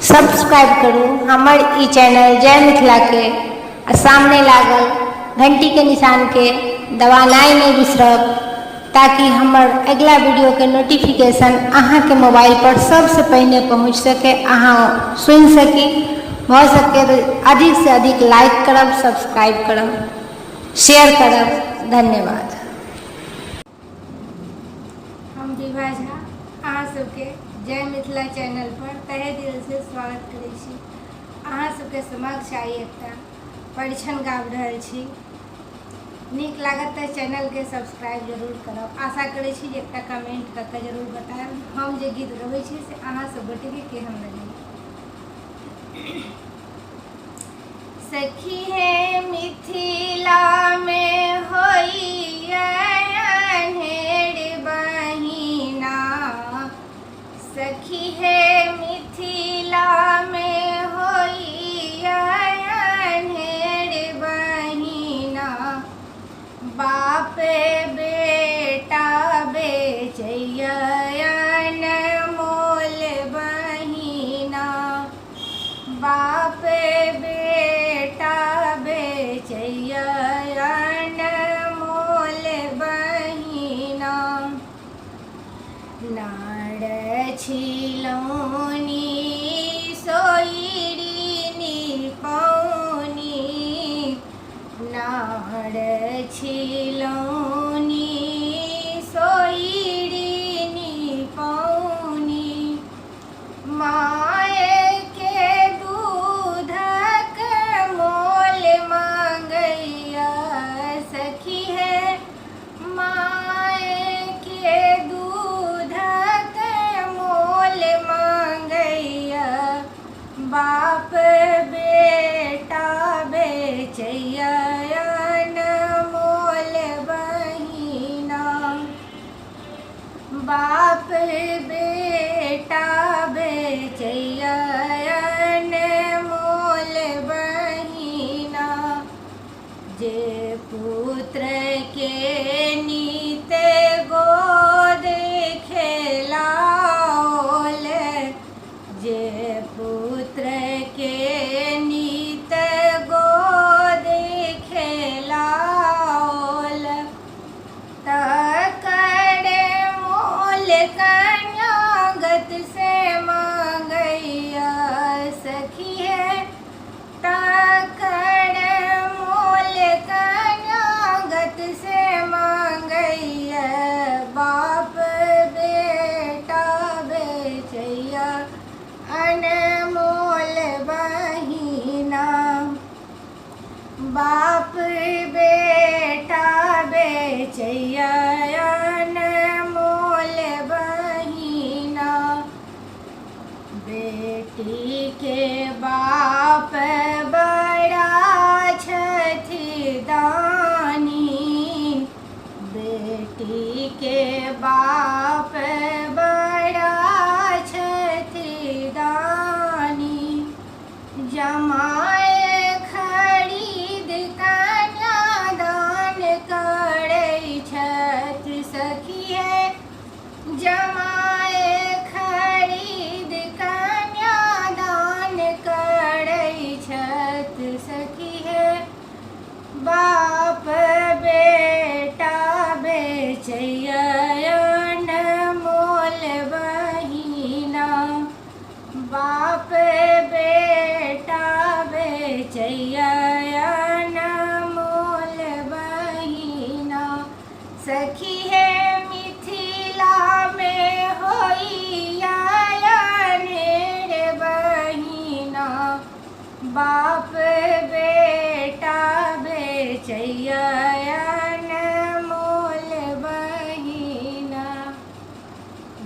Subscribe करूँ हमर ई channel जय मिथिला के आ सामने लागल घंटी के निशान के दबानाइ नहीं बिसरब ताकि हमर अगला वीडियो के नोटिफिकेशन अहाँ के मोबाइल पर सबसे पहले पहुँच सके, अहाँ सुन सकी। हो सके तो अधिक से अधिक लाइक करब, सब्सक्राइब करब, शेयर करब। धन्यवाद। हम विभा झा अहाँ सबके जय मिथिला चैनल पर तहे दिल से स्वागत करै छी। अहाँ सबके समक्ष आई एकटा परिछन गाबि रहल छी। नीक लागत तऽ चैनल के सब्सक्राइब जरूर करब। आशा करै छी जे एकटा कमेंट कऽ के जरूर बतायब हम जे गीत गबै छी से अहाँ सब गोटे के केहन लगैए। सखी है मिथिला में होइए अन्हेर बहिना, सखी है मिथिला में होइए अन्हेर बहिना, बाप बेटा बेचैए अनमोल बहिना, बाप बेटा बेचैए अनमोल बहिना, नार छिलौनी सोइरी निपौनी, नार छिलौनी सोइरी निपौनी, माय के दूधक मोल मांगैया, सखी है माय के दूधक मोल मांगैया, बाप बेटा बेचैया अनमोल बहिना, बाप बेटा बेचैया अनमोल बहिना, जे पुत्र के नीत गोद खेलाओल, जे पुत्र के नीत गोद खेलाओल, तकर मोल कन्यागत से मांगैया, सखी है तकर मोल कन्यागत से मांगैया, बाप बेटा बेचैया अनमोल बहिना, बाप बेटा बेचैया अनमोल बहिना, बेटी के बाप बड़ा छथि दानी, बेटी के बाप बड़ा छथि दानी, जमाए खरीद कन्यादान करै छथि, सखी है जमाए खरीद कन्यादान करै छथि, सखी है बाप बेटा बेचैया अनमोल बहिना, बाप बेटा बेचैया अनमोल बहिना, सखी है मिथिला में होइया अन्हेर बहिना, बाप बेटा बेचैया अनमोल बहिना।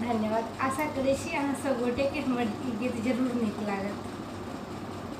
धन्यवाद। आशा करै छी अहाँ सब गोटे के हमर ई गीत जरूर नीक लागत।